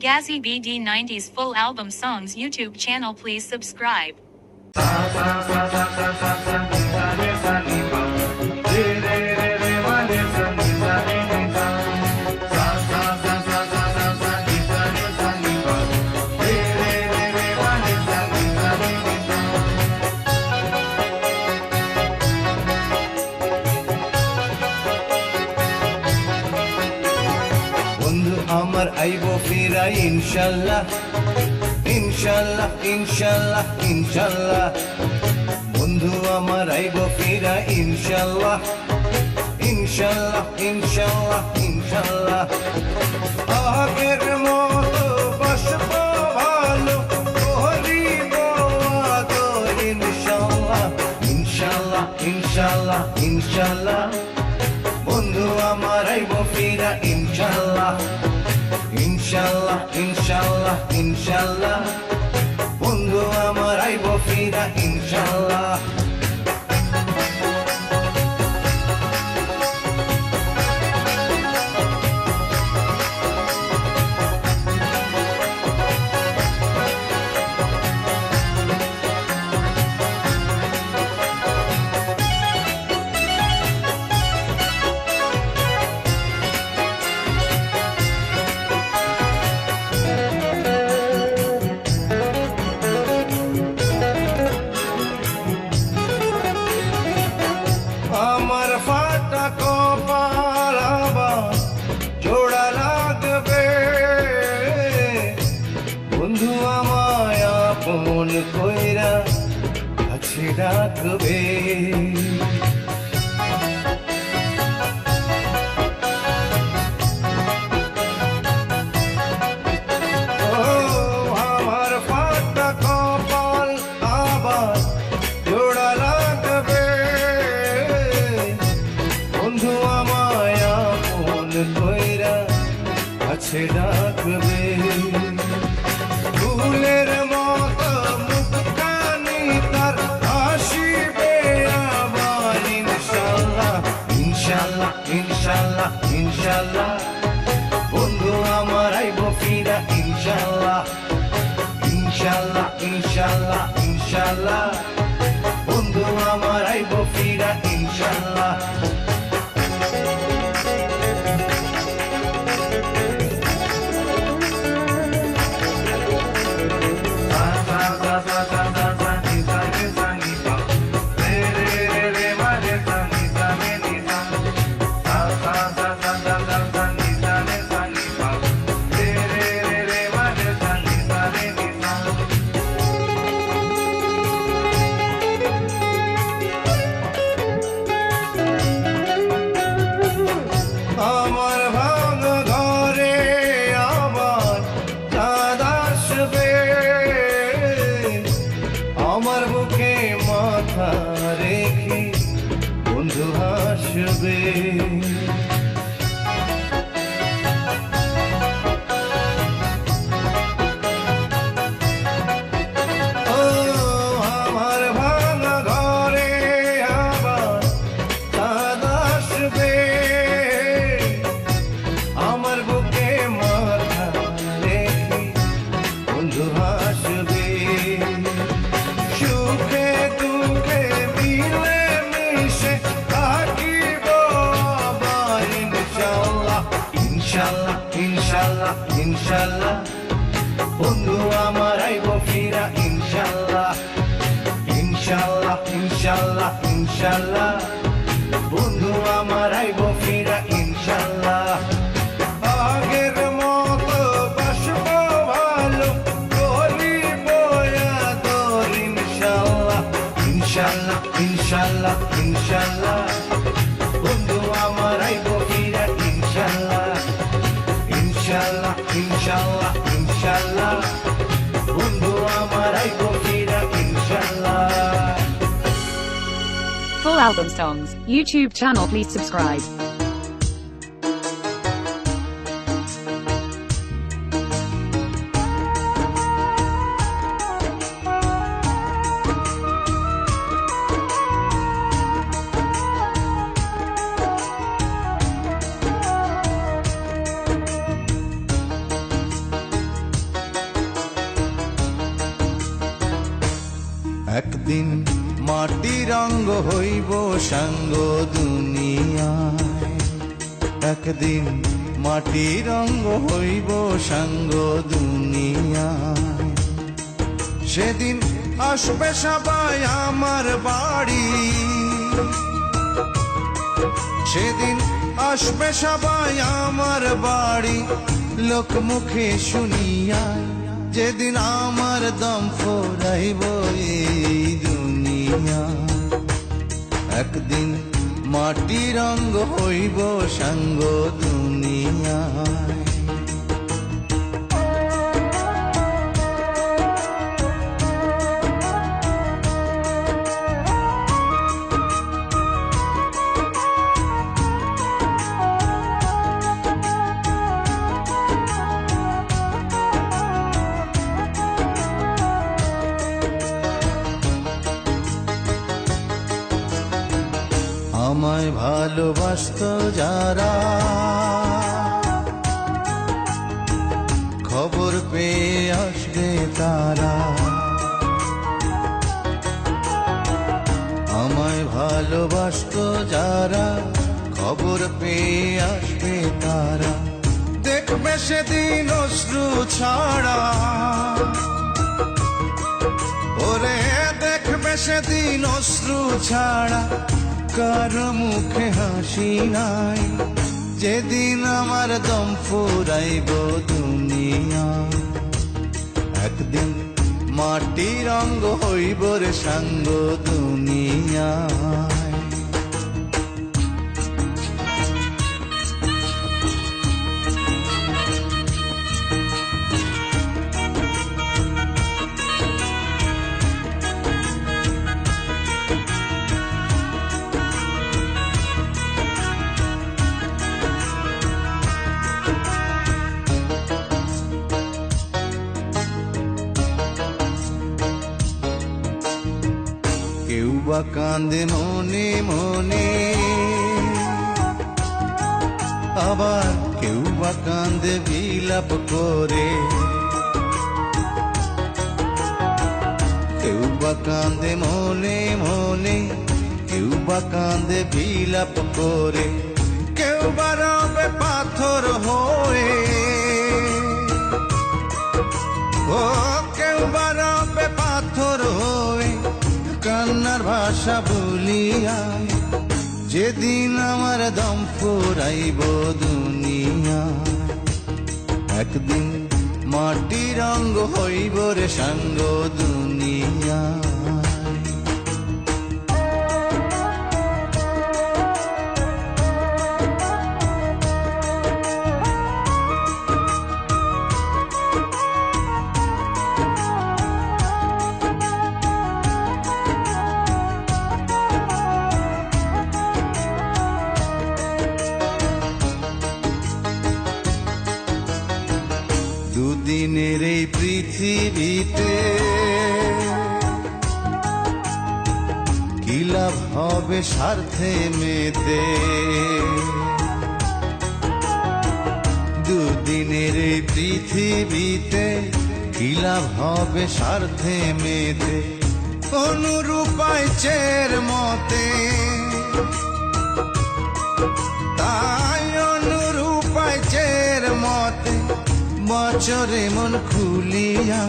Gazzy BD90's full album songs YouTube channel. Please subscribe. আমার আইবো ফিরাই ইনশাল্লাহ ইনশাল্লাহ ইনশাল্লাহ ইনশাল্লাহ বন্ধু আমার আইবো ফিরাই ইনশাল্লাহ ইনশাল্লাহ ইনশাল্লাহ ইনশাল্লাহ আগের মতো বাসবো ভালো করিব আদর ইনশাল্লাহ ইনশাল্লাহ ইনশাল্লাহ ইনশাল্লাহ বন্ধু আমার আইবো ফিরা ইনশাল্লাহ ইনশাল্লাহ ইনশাল্লাহ ইনশাল্লাহ বন্ধু আমার আইবো ফিরা ইনশাল্লাহ বন্ধু আমায় আপন কইরা কাছে রাখবে আমার ফাটা কপাল আবার জোড়া লাগবে বন্ধু আমায় আপন কইরা কাছে রাখবে ফুলের মতো মুখখানি তার হাসিবে আবার ইনশাল্লাহ ইনশাল্লাহ ইনশাল্লাহ ইনশাল্লাহ বন্ধু আমার আইবো ফিরা ইনশাল্লাহ ইনশাল্লাহ ইনশাল্লাহ ইনশাল্লাহ বন্ধু আমার আইবো ফিরা ইনশাল্লাহ আমার ভাঙা ঘরে আবার চাঁদ আসবে আমার বুকে মাথা রেখে বন্ধু হাসবে আমার ভাঙা ঘরে আবার চাঁদ আসবে আমার বুকে মাথা রেখে বন্ধু হাসবে সুখে দুঃখে মিলে মিশে থাকিব আবার ইনশাল্লাহ ইনশাল্লাহ ইনশাল্লাহ ইনশাল্লাহ বন্ধু আমার আইবো ফিরা ইনশাল্লাহ ইনশাল্লাহ ইনশাল্লাহ ইনশাল্লাহ বন্ধু আমার আইবো ফিরা ইনশাল্লাহ আগের মতো বাসবো ভালো করিব আদর ইনশাল্লাহ ইনশাল্লাহ ইনশাল্লাহ ইনশাল্লাহ বন্ধু আমার আইবো ফিরা ইনশাল্লাহ ইনশাল্লাহ ইনশাল্লাহ ইনশাল্লাহ বন্ধু আমার আইবো ফিরা ইনশাল্লাহ Full album songs YouTube channel. Please subscribe. একদিন মাটির অঙ্গ হইব সাঙ্গ দুনিয়ায়, একদিন মাটির অঙ্গ হইব সাঙ্গ দুনিয়ায়। সেদিন আসবে সবাই আমার বাড়ি, সেদিন আসবে সবাই আমার বাড়ি, লোকমুখে শুনিয়া যেদিন আমার দম ফুরাইব এই দুনিয়া। একদিন মাটির অঙ্গ হইব সাঙ্গ দুনিয়ায়। আমায় ভালোবাসত যারা, খবর পেয়ে আসবে তারা। আমায় ভালোবাসত যারা, খবর পেয়ে আসবে তারা। দেখবে সেদিন অশ্রু ছাড়া, ওরে দেখবে সেদিন অশ্রু ছাড়া, কারো মুখে হাসি নাই। যেদিন আমার দম ফুরাইব দুনিয়া, একদিন মাটির অঙ্গ হইব রে সাঙ্গ দুনিয়ায়। কেউ বা কান্দে মনে মনে, আবার কেউ বা কান্দে বিলাপ করে। কেউ বা কান্দে মনে মনে, কেউ বা কান্দে বিলাপ করে। কেউ বা রবে পাথর হয়ে, ও কেউ বা রবে পাথর হয়ে, কান্নার ভাষা বলিয়ায়। যেদিন আমার দম ফুরাইব দুনিয়া, একদিন মাটির অঙ্গ হইব রে সাঙ্গ দুনিয়া। দুদিনের এই পৃথিবীতে কি লাভ হবে স্বার্থে মেতে। দুদিনের এই পৃথিবীতে কি লাভ হবে স্বার্থে মেতে। অনুরূপায় চের মতে, তাই অনুরূপায় চের মতে, বছরে মন খুলিয়া।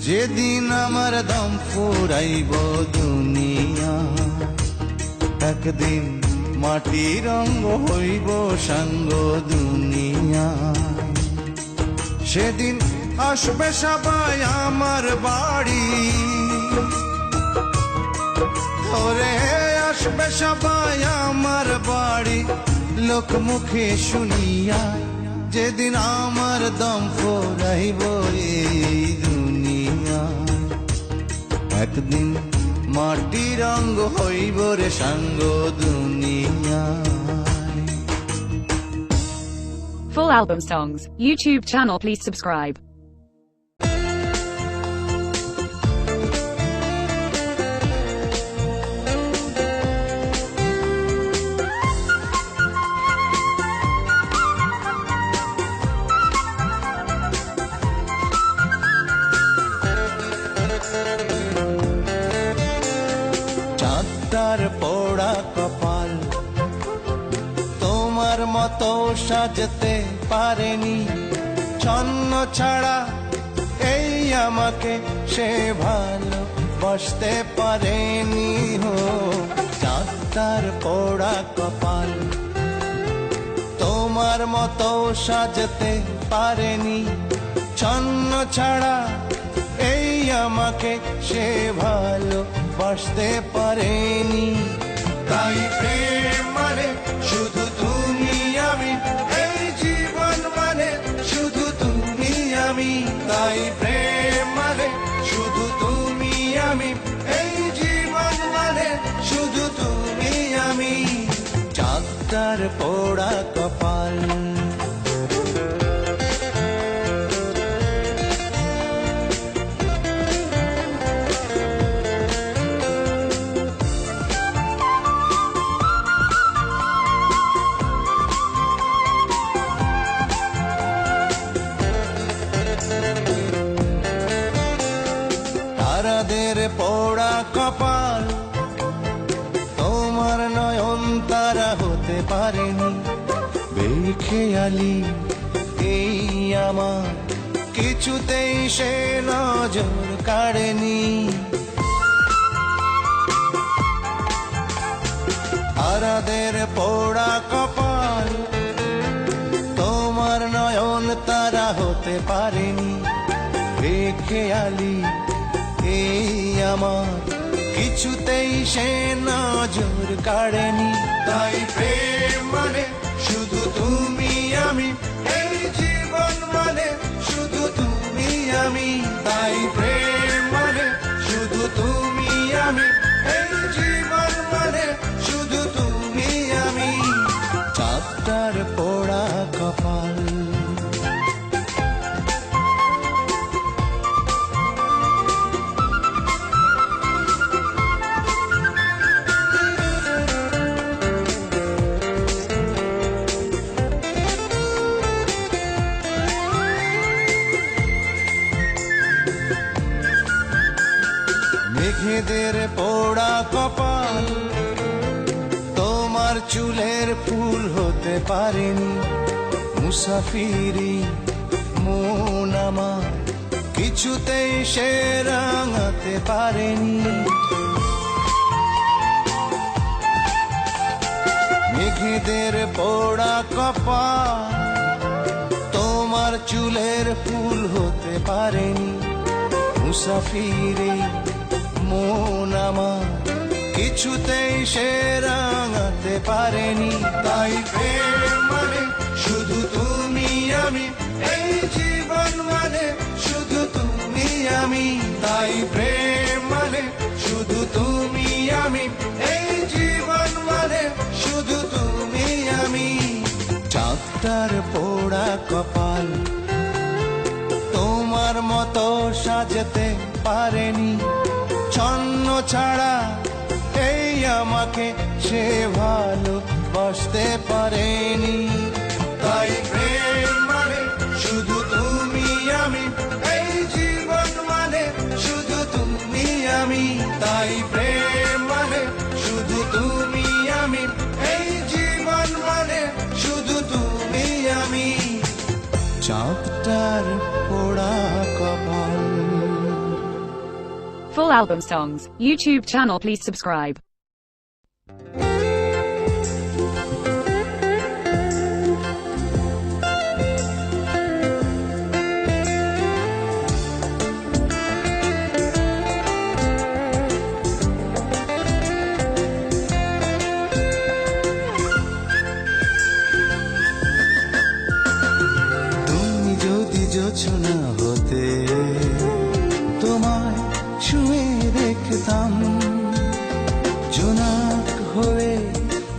যেদিন আমার দম ফুরাইব দুনিয়া, একদিন মাটির অঙ্গ হইব সাঙ্গ দুনিয়া। সেদিন আসবে সবাই আমার বাড়ি, ওরে আসবে সবাই আমার বাড়ি, লোকমুখে শুনিয়া। যেদিন আমার দম ফুরাইব এই দুনিয়া, একদিন মাটির অঙ্গ হইব রে সাঙ্গ দুনিয়া। Full album songs, YouTube channel, please subscribe. সাজতে পারেনি, ছন্ন ছাড়া এই আমাকে সে ভালোবাসতে পারেনি। হো চাঁদটার পোড়া কপাল, তোমার মতো সাজতে পারেনি, ছন্ন ছাড়া এই আমাকে সে ভালোবাসতে পারেনি। তাই প্রেম মানে শুধু তুমি আমি, এই জীবন মানে শুধু তুমি আমি। তাই প্রেম মানে শুধু তুমি আমি, এই জীবন মানে শুধু তুমি আমি। চাঁদটার পোড়া কপাল, তারাদের পোড়া কপাল, তোমার নয়ন তারা হতে পারেনি। বেখেয়ালি এই আমার কিছুতেই সে নজর কাড়েনি। তারাদের পোড়া কপাল, তোমার নয়ন তারা হতে পারেনি। বেখেয়ালি এই আমার কিছুতেই সে নজর কাড়েনি। তাই প্রেম মানে শুধু তুমি আমি, এই জীবন মানে শুধু তুমি আমি। তাই প্রেম মানে শুধু তুমি আমি, এই জীবন মানে শুধু তুমি আমি। চাঁদটার পোড়া কপাল, মেঘেদের পোড়া কপাল, তোমার চুলের ফুল হতে পারেনি। মুসাফিরি মন আমার কিছুতেই সে রাঙাতে পারেনি। মেঘেদের পোড়া কপাল, তোমার চুলের ফুল হতে পারেনি। মুসাফিরি মন আমার কিছুতেই সে রাঙাতে পারেনি। তাই প্রেম মানে শুধু তুমি আমি, এই জীবন মানে শুধু তুমি আমি। তাই প্রেম মানে শুধু তুমি আমি, এই জীবন মানে শুধু তুমি আমি। চাঁদটার পোড়া কপাল, তোমার মতো সাজতে পারেনি, ছন্ন ছাড়া এই আমাকে সে ভালোবাসতে পারেনি। তাই প্রেম মানে শুধু তুমি আমি, এই জীবন মানে শুধু তুমি আমি। তাই প্রেম মানে শুধু তুমি আমি, এই জীবন মানে শুধু তুমি আমি। চাঁদটার পোড়া কপাল। Full album songs, YouTube channel, please subscribe. তুমি যদি জোছনা হতে, তোমায় ছুঁয়ে দেখতাম, জোনাক হয়ে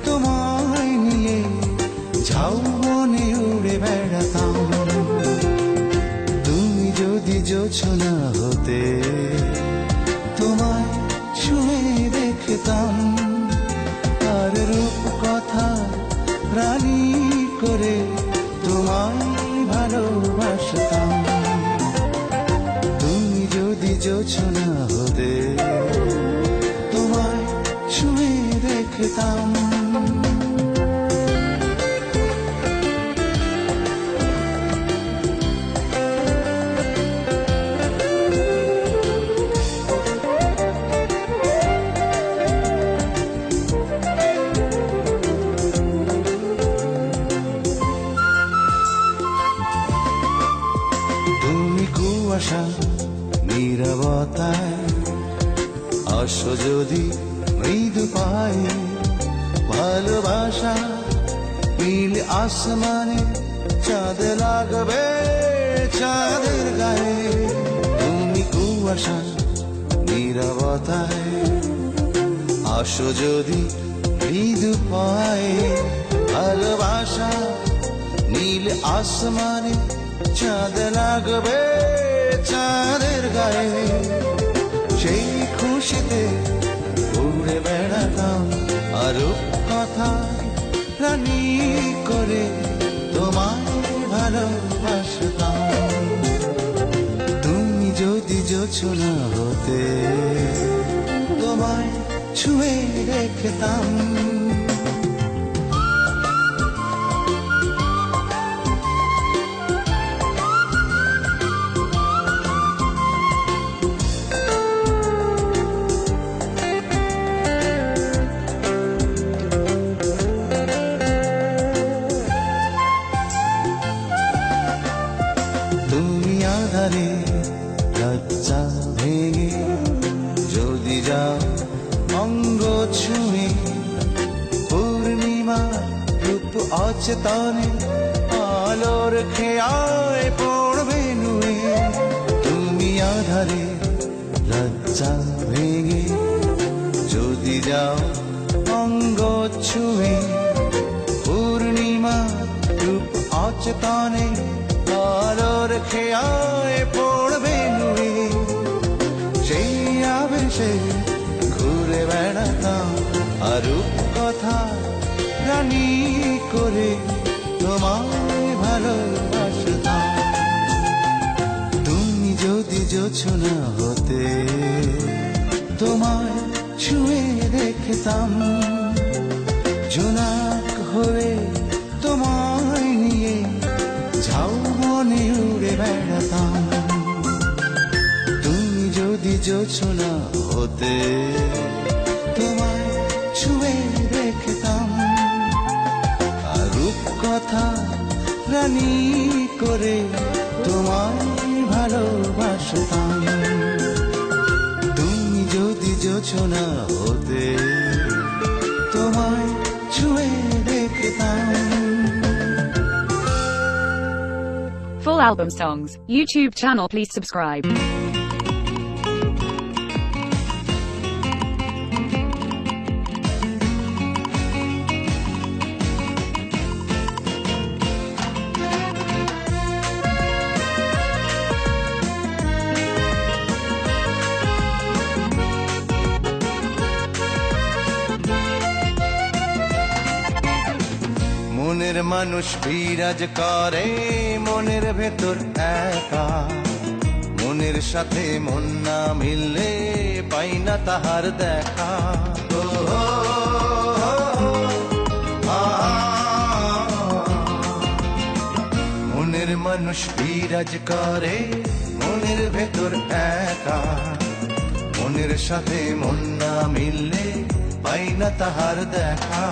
তোমায় নিয়ে ঝাউবনে উড়ে বেড়াতাম। তুমি যদি জোছনা হতে, তোমায় ছুঁয়ে দেখতাম, আর রূপ কথা রানী করে তোমায় ভালোবাসতাম। তুমি যদি জোছনা হতে, তোমায় ছুঁয়ে দেখতাম। কুয়াশা নীরবতায় আসো যদি মৃদু পায় ভালোবাসা নীল আসমানে চাঁদ লাগবে চাঁদের গায়ে তুমি কুয়াশা নীরবতায় আসো যদি মৃদু পায় ভালোবাসা নীল আসমানে চাঁদ লাগবে চাঁদের গায়ে সেই খুশিতে উড়ে বেড়াতাম আরো কথা রানী করে তোমায় ভালোবাসতাম তুমি যদি জোছনা হতে তোমায় ছুঁয়ে রেখতাম তুমি আধারে লজ্জা ভেঙে যদি যাও অঙ্গ ছুঁয়ে পূর্ণিমা রূপ অচেতনে আলোর খেয়ায় পড়বে নুয়ে তুমি আধারে লজ্জা ভেঙে যদি যাও অঙ্গ ছুঁয়ে পূর্ণিমা রূপ অচেতনে আলোর খেয়ায় পড়বে নুয়ে সেই আবেশে ঘুরে বেড়াতাম আরো কথা রানী করে তোমায় ভালোবাসতাম তুমি যদি জোছনা হতে তোমায় ছুঁয়ে দেখতাম জোনাক হয়ে তোমায় নিয়ে ঝাউবনে উড়ে বেড়াতাম তুমি যদি জোছনা হতে তোমায় ছুঁয়ে দেখতাম আর রূপকথা রানী করে তোমায় ভালোবাসতাম তুমি যদি জোছনা হতে তোমায় ছুঁয়ে দেখতাম Full album songs, YouTube channel, please subscribe. মনের মানুষ বিরাজ করে মনের ভেতর একা মনের সাথে মন না মিললে পাই না তাহার দেখা ও, মনের মানুষ বিরাজ করে মনের ভেতর একা মনের সাথে মন না মিললে পাই না তাহার দেখা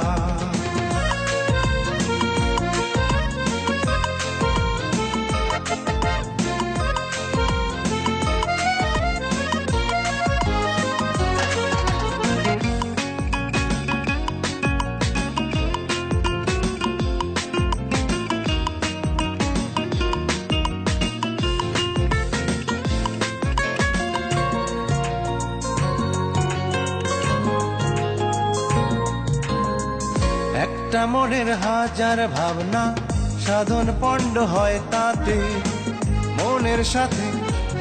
একটা মনের হাজার ভাবনা সাধন পণ্ড হয় তাতে মনের সাথে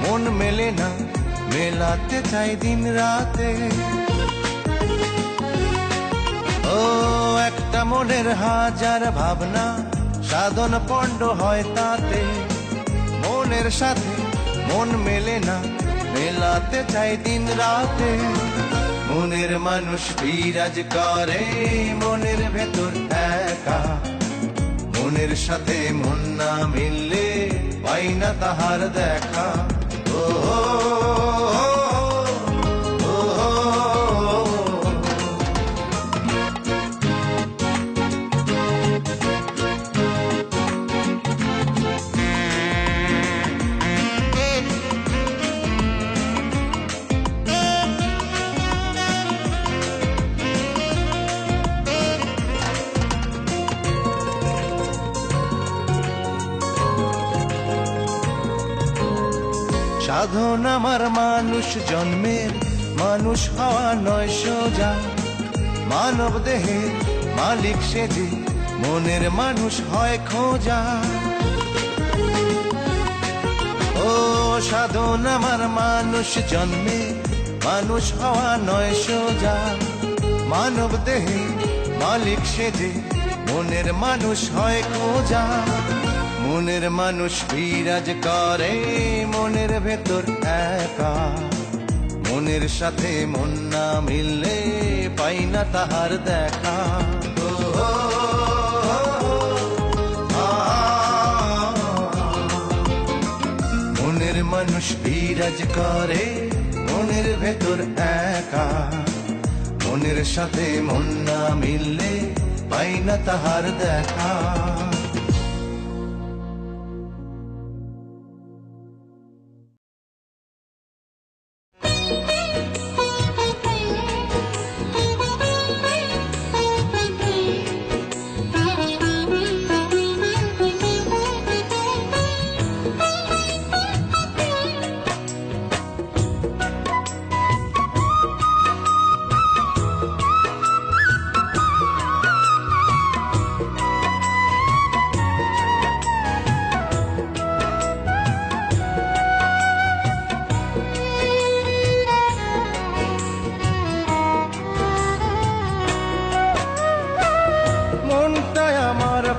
মন মেলে না মেলাতে চাই দিন রাতে ও একটা মনের হাজার ভাবনা সাধন পণ্ড হয় তাতে মনের সাথে মন মেলে না মেলাতে চাই দিন রাতে মনের মানুষ বিরাজ করে মনের ভেতর একা মনের সাথে মন না মিললে পাই না তাহার দেখা ও, ও, ও, ও, ও। সাধন আমার মানুষ জন্মের মানুষ হওয়া নয় সোজা, মানব দেহের মালিক সেজে মনের মানুষ হয় খোঁজা। ও সাধন আমার মানুষ জন্মে মানুষ হওয়া নয় সোজা, মানব দেহে মালিক সেজে মনের মানুষ হয় খোঁজা। মনের মানুষ বিরাজ করে মনের ভেতর একা, মনের সাথে মন না মিললে পাই না তাহার দেখা। ও, ও, আ, মনের মানুষ বিরাজ করে মনের ভেতর একা, মনের সাথে মন না মিললে পাই না তাহার দেখা।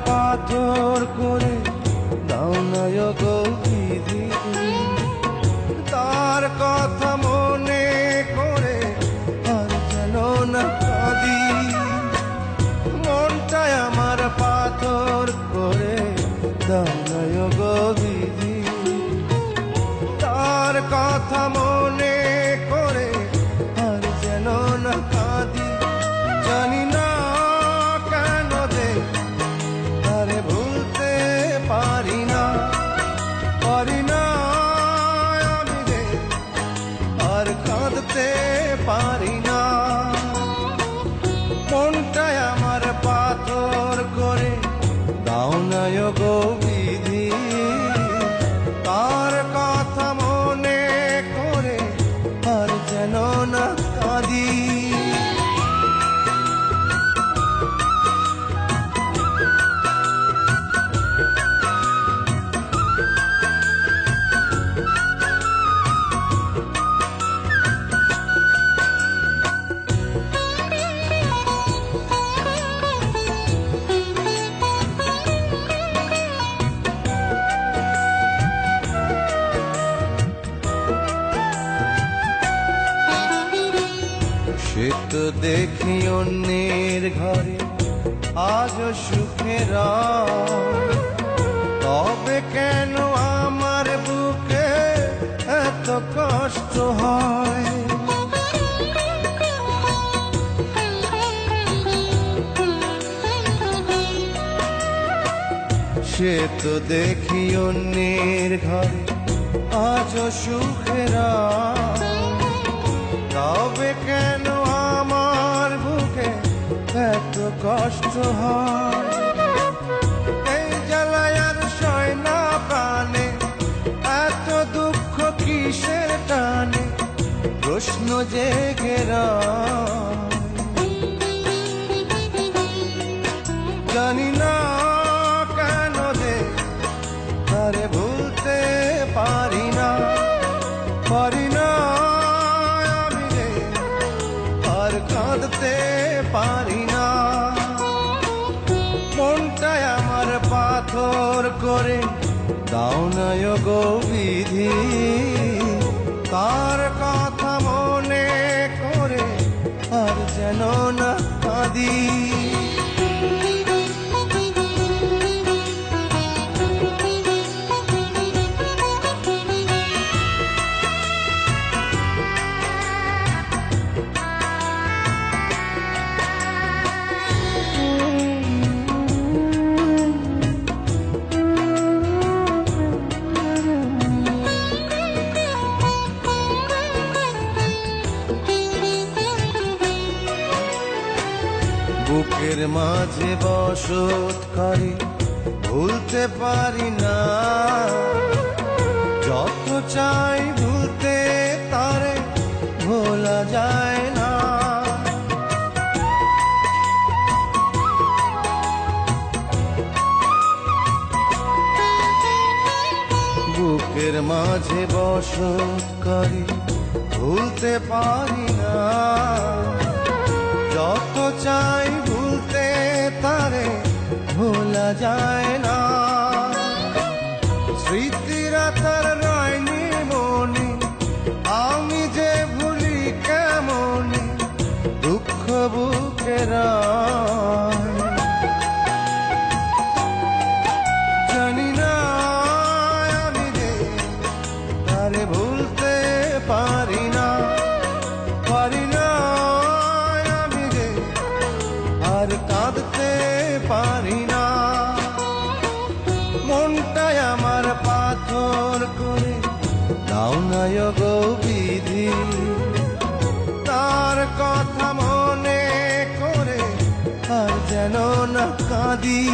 পাথর করে দাও না গো বিধি, তার কথা মনে করে আর যেন না কাঁদি। মনটাই আমার পাথর করে দাও না গো বিধি, তার কথা মনে করে আর যেন না কাঁদি। জানি না কেন যে তারে ভুলতে পারি না, পারি না আমি রে আর কাঁদতে পারি না। মনটাই আমার পাথর করে দাও না গো বিধি, তার কথা মনে করে আর যেন না কাঁদি। সে তো দেখি অন্যের ঘরে আজ সুখের, তবে কেন আমার বুকে এত কষ্ট হয়। সে তো দেখি অন্যের ঘরে আজ সুখের, তবে কেন আমার বুকে এত কষ্ট হয়। এই জ্বালায় আর সয় না প্রাণে, এত দুঃখ কিসের টানে প্রশ্ন জেগে রয়। জানি না কেন যে তারে ভুলতে পারি না, পারি না আমি রে আর কাঁদতে পারি না। মনটাই আমার পাথর করে দাও না গো বিধি, তার কথা মনে করে আর যেন না কাঁদি। বুকের মাঝে বসত করে ভুলতে পারি না, যত চাই ভুলতে তারে ভোলা যায় না। বুকের মাঝে বসত করি ভুলতে পারি না। যত চাই ভুলতে তারে ভোলা যায় না। স্মৃতিরা তার রায়নি মনে, আমি যে ভুলি কেমনে দুঃখ বুকের জানি না আমি যে তারে ভুলতে পারি না, পারি না আমি যে আর কাঁদতে পারি না। মনটাই আমার পাথর করে দাও না গো বিধি, তার কথা মনে করে আর যেন না কাঁদি।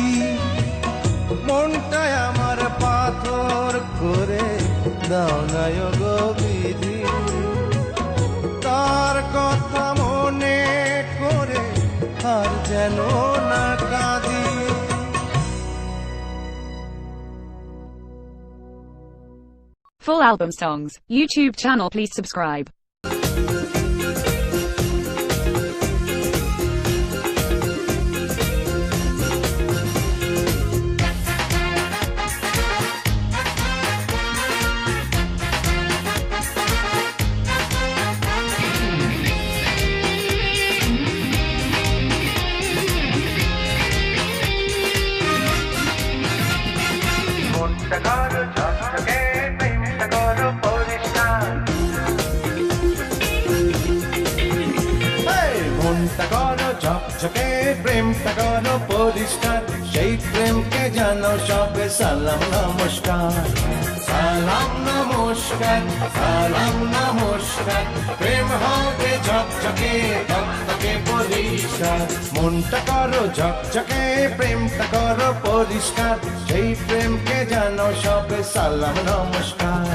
মনটাই আমার পাথর করে দাও না গো বিধি, তার কথা মনে করে আর যেন না কাঁদি। Full album songs, YouTube channel please subscribe. মনটা করো ঝকঝকে, প্রেমটা করো পরিষ্কার, সেই প্রেমকে জানো সবে সালাম নমস্কার। সালাম নমস্কার, সালাম নমস্কার, প্রেম হবে ঝকঝকে ঝকঝকে পরিষ্কার। মনটা করো ঝকঝকে, প্রেমটা করো পরিষ্কার, সেই প্রেমকে জানো সবে সালাম নমস্কার।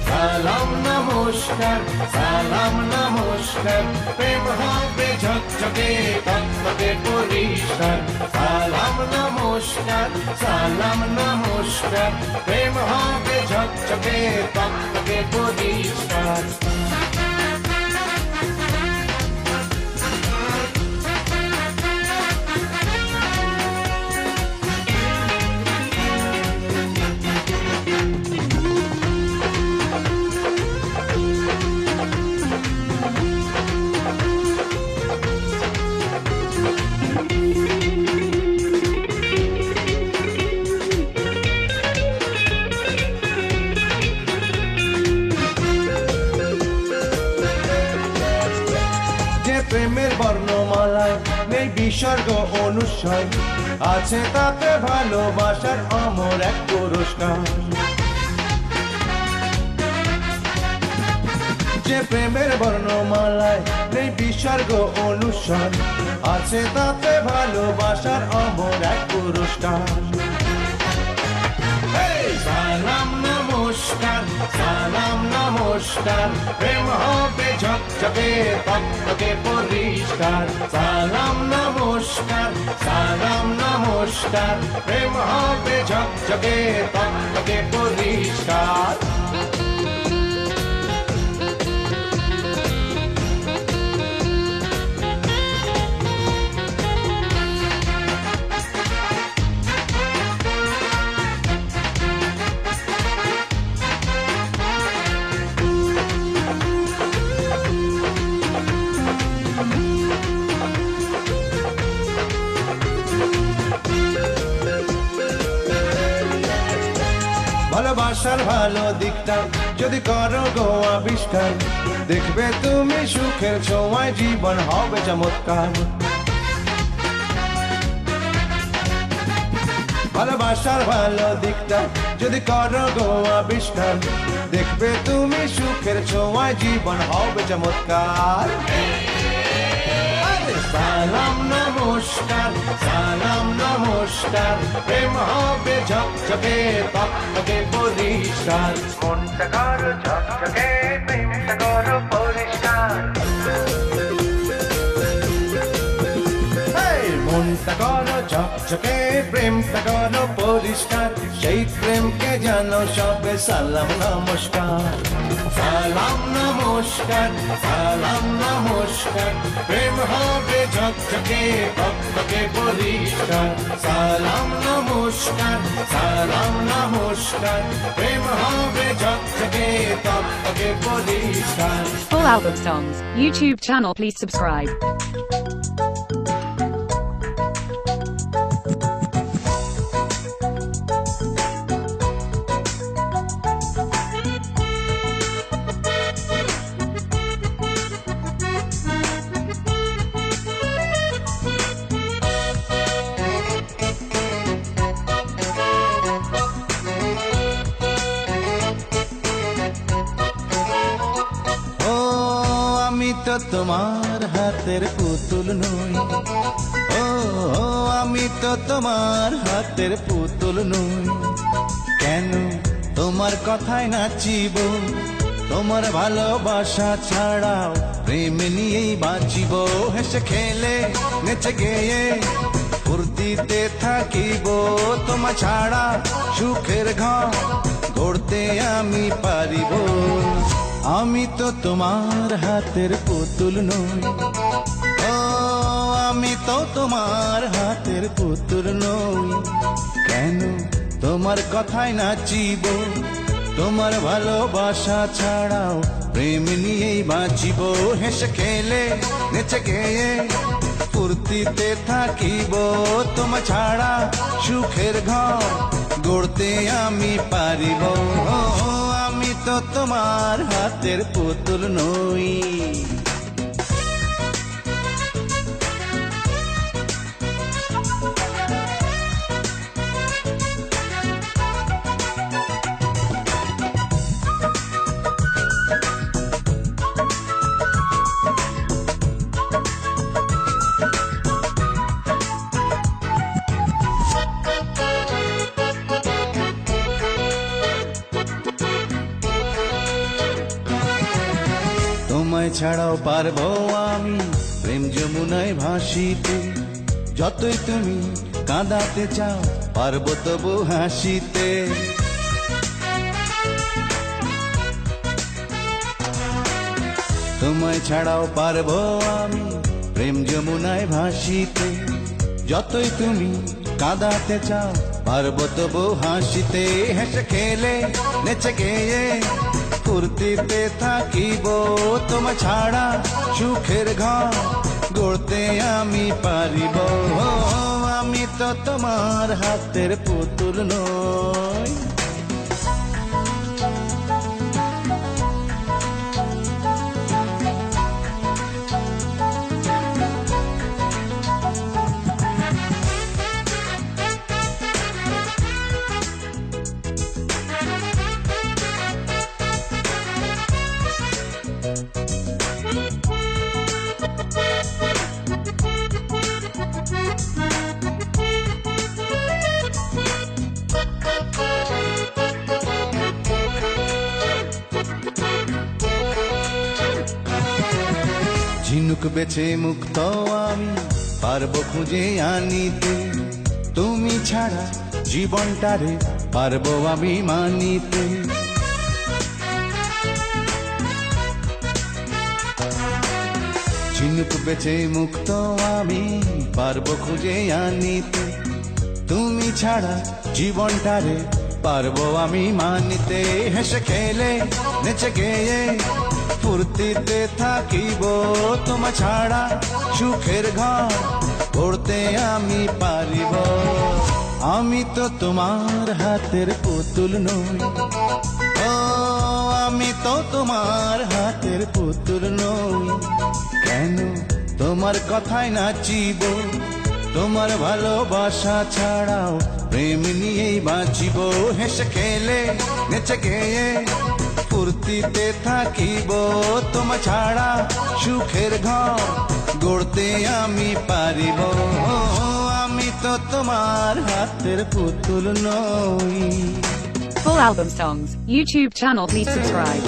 সালাম নমস্কার, সালাম নমস্কার, প্রেম হবে ঝকঝকে ঝকঝকে পরিষ্কার। সালাম নমস্কার, সালাম নমস্কার, প্রেম হবে ঝকঝকে ঝকঝকে পরিষ্কার। প্রেমের বর্ণমালায় নেই বিসর্গ অনুস্বর, আছে তাতে ভালোবাসার অমর এক পুরস্কার। যে প্রেমের বর্ণমালায় নেই বিসর্গ অনুস্বর, আছে তাতে ভালোবাসার অমর এক পুরস্কার। সালাম নমস্কার, সালাম নমস্কার, প্রেম হবে ঝকঝকে ঝকঝকে পরিষ্কার। সালাম নমস্কার, সালাম নমস্কার, প্রেম হবে ঝকঝকে ঝকঝকে পরিষ্কার। ভালোবাসার ভালো দিকটা যদি করো গো আবিষ্কার, দেখবে তুমি সুখের ছোঁয়ায় জীবন হবে চমৎকার। ভালোবাসার ভালো দিকটা যদি করো গো আবিষ্কার, দেখবে তুমি সুখের ছোঁয়ায় জীবন হবে চমৎকার। সালাম নমস্কার, সালাম নমস্কার, প্রেম হবে ঝকঝকে তকতকে পরিষ্কার। মনটা করো ঝকঝকে, প্রেমটা করো পরিষ্কার। মনটা করো ঝকঝকে, প্রেমটা করো পরিষ্কার। সেই প্রেমকে জানো সবে সালাম নমস্কার। সালাম নমস্কার, সালাম নমস্কার, প্রেম হবে ঝকঝকে তকতকে পরিষ্কার। সালাম নমস্কার, সালাম নমস্কার, প্রেম হবে ঝকঝকে তকতকে পরিষ্কার। Full album songs. YouTube channel, please subscribe. ও আমি তো তোমার হাতের পুতুল নই, ও আমি তো তোমার হাতের পুতুল নই। কেন তোমার কথায় নাচিব, তোমার ভালোবাসা ছাড়াও প্রেম নিয়েই বাঁচিব। হেসে খেলে নেচে গেয়ে ফুর্তিতে থাকিব, তোমার ছাড়া সুখের ঘর গড়তে আমি পারিব। আমি তো তোমার হাতের পুতুল নই, ও আমি তো তোমার হাতের পুতুল নই। কেন তোমার কথায় নাচিব, তোমার ভালোবাসা ছাড়াও প্রেম নিয়েই বাঁচিব। হেসে খেলে নেচে গেয়ে ফুর্তিতে থাকিব, তোমার ছাড়া সুখের ঘর গড়তে আমি পারিব। আমি তো তোমার হাতের পুতুল নই। তোমায় ছাড়াও পারবো আমি প্রেম যমুনায় ভাসিতে। যতই তুমি কাঁদাতে চাও পারবো তবু হাসিতে। তোমায় ছাড়াও পারবো আমি প্রেম যমুনায় ভাসিতে। যতই তুমি কাঁদাতে চাও পারবো তবু হাসিতে। হেসে খেলে নেচে গেয়ে ফুর্তিতে থাকিব, তোমার ছাড়া সুখের ঘর গড়তে আমি পারিব। আমি তো তোমার হাতের পুতুল নই। ঝিনুক বেছে মুক্ত আমি পারবো খুঁজে আনিতে। তুমি ছাড়া জীবনটারে পারবো আমি মানিতে। ঝিনুক বেছে মুক্ত আমি পারবো খুঁজে আনিতে। তুমি ছাড়া জীবনটারে পারবো আমি মানিতে। হেসে খেলে নেচে গেয়ে ফুর্তিতে থাকিব, তোমার ছাড়া সুখের ঘর গড়তে আমি পারিব। আমি তো তোমার হাতের পুতুল নই, ও আমি তো তোমার হাতের পুতুল নই। কেন তোমার কথায় নাচিব, তোমার ভালোবাসা ছাড়াও প্রেম নিয়েই বাঁচিব। হেসে খেলে নেচে গেয়ে ফুর্তি স্মৃতিতে থাকিব তোমা ছাড়া সুখের ঘর গড়তে আমি পারিব আমি তো তোমার হাতের পুতুল নই Full album songs. YouTube channel, please subscribe.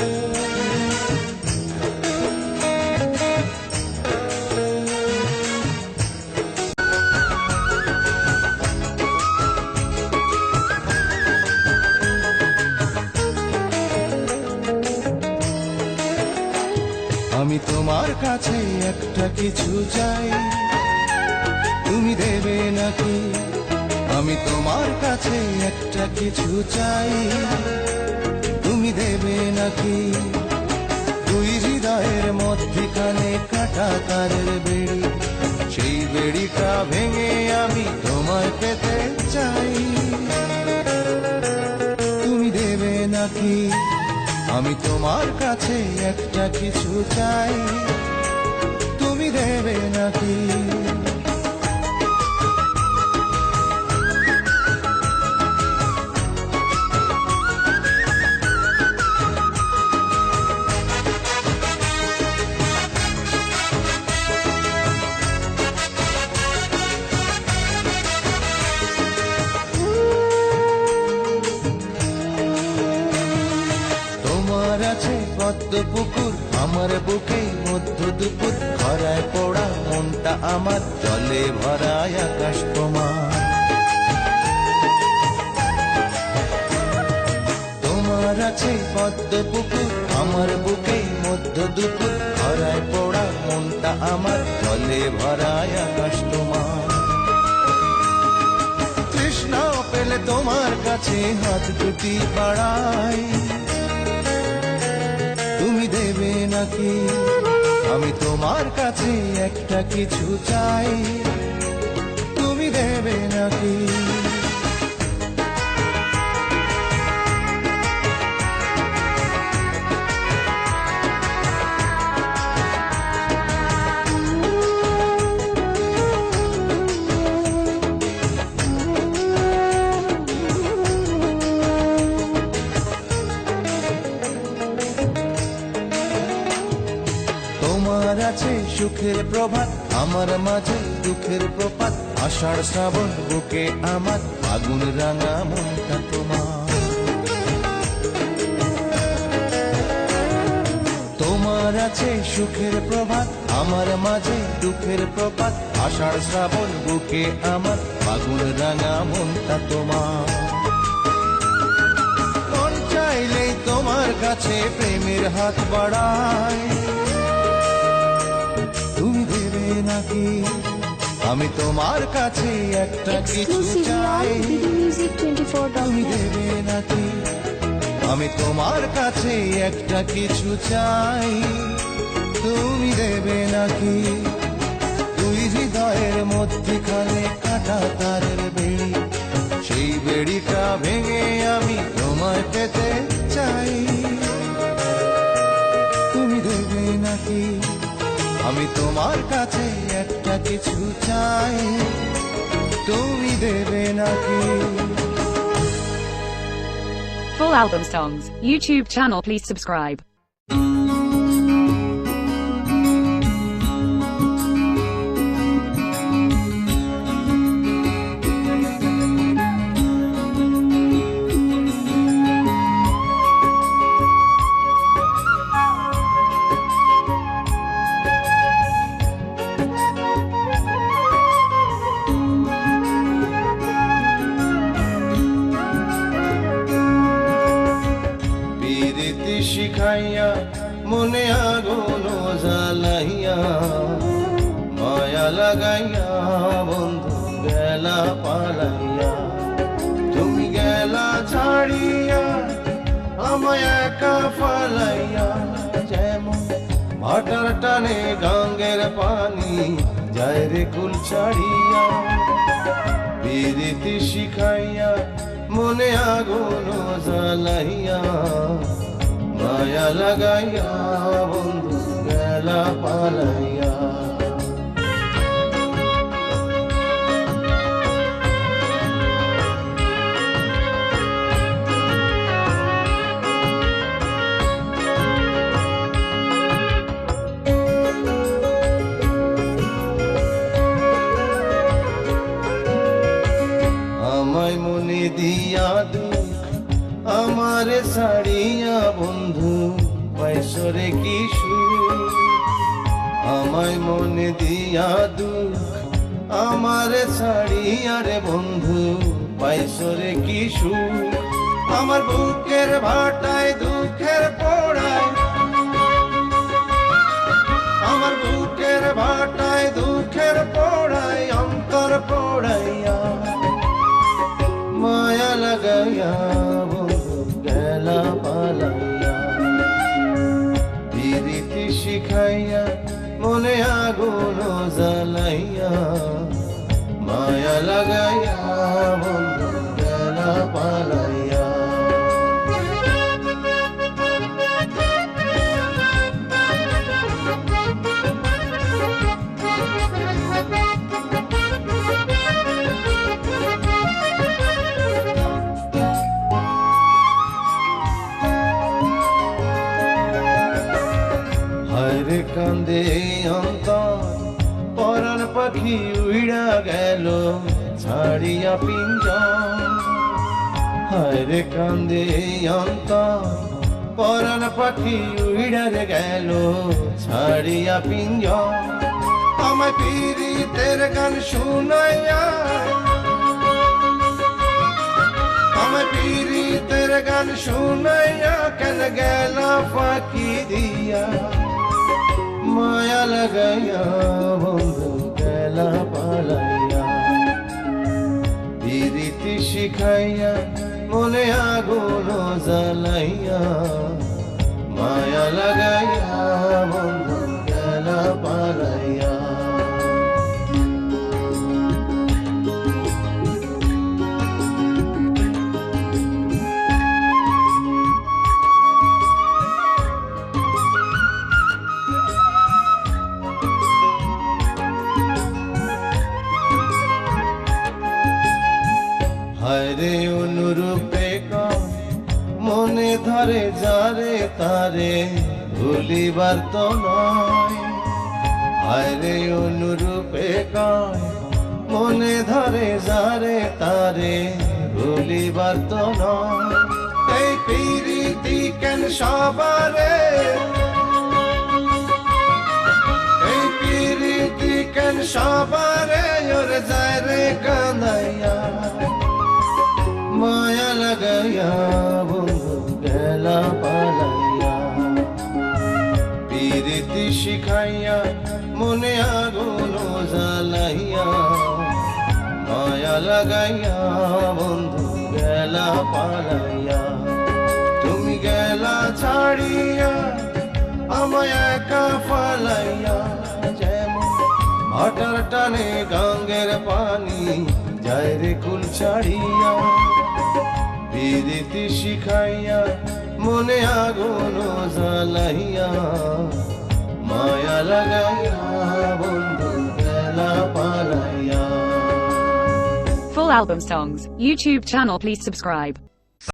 আমি তোমার কাছে একটা কিছু চাই তুমি দেবে নাকি আমি তোমার কাছে একটা কিছু চাই তুমি দেবে নাকি দুই হৃদয়ের মধ্যখানে কাটা তারের বেড়ি সেই বেড়িটা ভেঙে আমি তোমায় পেতে চাই তুমি দেবে নাকি আমি তোমার কাছে একটা কিছু চাই তুমি দেবে নাকি তোমার আছে পদ্ম পুকুর আমার বুকে মধ্য দুপুর খরায় পড়া মনটা আমার জলে ভরায় আকাশ তোমার তোমার আছে পদ্ম পুকুর আমার বুকে মধ্য দুপুর খরায় পড়া মনটা আমার জলে ভরায় আকাশ তোমার তৃষ্ণা পেলে তোমার কাছে হাত দুটি বাড়াই তুমি দেবে নাকি আমি তোমার কাছে একটা কিছু চাই তুমি দেবে নাকি তোমার আছে সুখের প্রভাত আমার মাঝে দুঃখের প্রপাত আষাঢ় শ্রাবণ বুকে আমার আগুন রাঙা মনটা তোমার তোমার আছে সুখের প্রভাত আমার মাঝে দুঃখের প্রপাত আষাঢ় শ্রাবণ বুকে আমার আগুন রাঙা মনটা তোমার মন চাইলেই তোমার কাছে প্রেমের হাত বাড়ায় তুমি দেবে নাকি আমি তোমার কাছে একটা কিছু চাই তুমি দেবে নাকি আমি তোমার কাছে একটা কিছু চাই তুমি দেবে নাকি দুই হৃদয়ের মধ্যখানে কাটা তারের বেড়ি সেই বেড়িটা ভেঙে আমি তোমায় পেতে চাই তুমি দেবে নাকি আমি তোমার কাছে একটা কিছু চাই তুমি দেবে নাকি Full album songs. YouTube channel, please subscribe. প্রীতি শিখাইয়া মনে আগুন জ্বালাইয়া মায়া লাগাইয়া বন্ধু গেলা পালাইয়া তুমি গেলা ছাড়িয়া আমায় একা ফালাইয়া যেমন ভাটার টানে গাঙ্গের পানি যায় রে কুল ছাড়িয়া প্রীতি শিখাইয়া মনে আগুন জ্বালাইয়া মায়া লাগাইয়া বন্ধু গেলা পালাইয়া পাইছরে কি সুখ আমায় মনে দিয়া দুঃখ আমারে ছাড়িয়া রে বন্ধু পাইছরে কি সুখ আমার বুকের ভাটায় দুঃখের পোড়ায় আমার বুকের ভাটায় দুঃখের পোড়ায় অন্তর পোড়াইয়া মায়া লাগাইয়া বন্ধু গেলা পালাইয়া প্রীতি শিখাইয়া মনে আগুন জ্বালাইয়া মায়া লাগাইয়া বন্ধু গেলা পালাইয়া হায়রে কান্দে অন্তর পরাণ পাখি উড়া গেল ছাড়িয়া পিঞ্জর হায়রে কান্দে অন্তর পরাণ পাখি উড়া গেল ছাড়িয়া পিঞ্জর আমায় পীড়িতের গান শুনাইয়া আমায় পীড়িতের গান শুনাইয়া কেন গেল ফাঁকি দিয়া মায়া লাগাইয়া বন্ধু গেলা পালাইয়া প্রীতি শিখাইয়া মনে আগুন জ্বালাইয়া মায়া লাগাইয়া বন্ধু গেলা পালাইয়া হায়রে অনুরূপে মনে ধরে যারে তারে ভুলিবার তো নয় হায়রে অনুরূপে মনে ধরে যারে তারে ভুলিবার তো নয় এই প্রীতি কেন সবারে এই প্রীতি কেন সবারে ওরে যায় রে কাঁদাইয়া মায়া লাগাইয়া বন্ধু গেলা পালাইয়া প্রীতি শিখাইয়া মনে আগুন জ্বালাইয়া মায়া লাগাইয়া বন্ধু গেলা পালাইয়া তুমি গেলা ছাড়িয়া আমায় একা ফালাইয়া যেমন ভাটার টানে গঙ্গের পানি যায় রে কুল ছাড়িয়া প্রীতি শিখাইয়া মনে আগুন জ্বালাইয়া মায়া লাগাইয়া বন্ধু গেলা পালাইয়া Full album songs, YouTube channel please subscribe.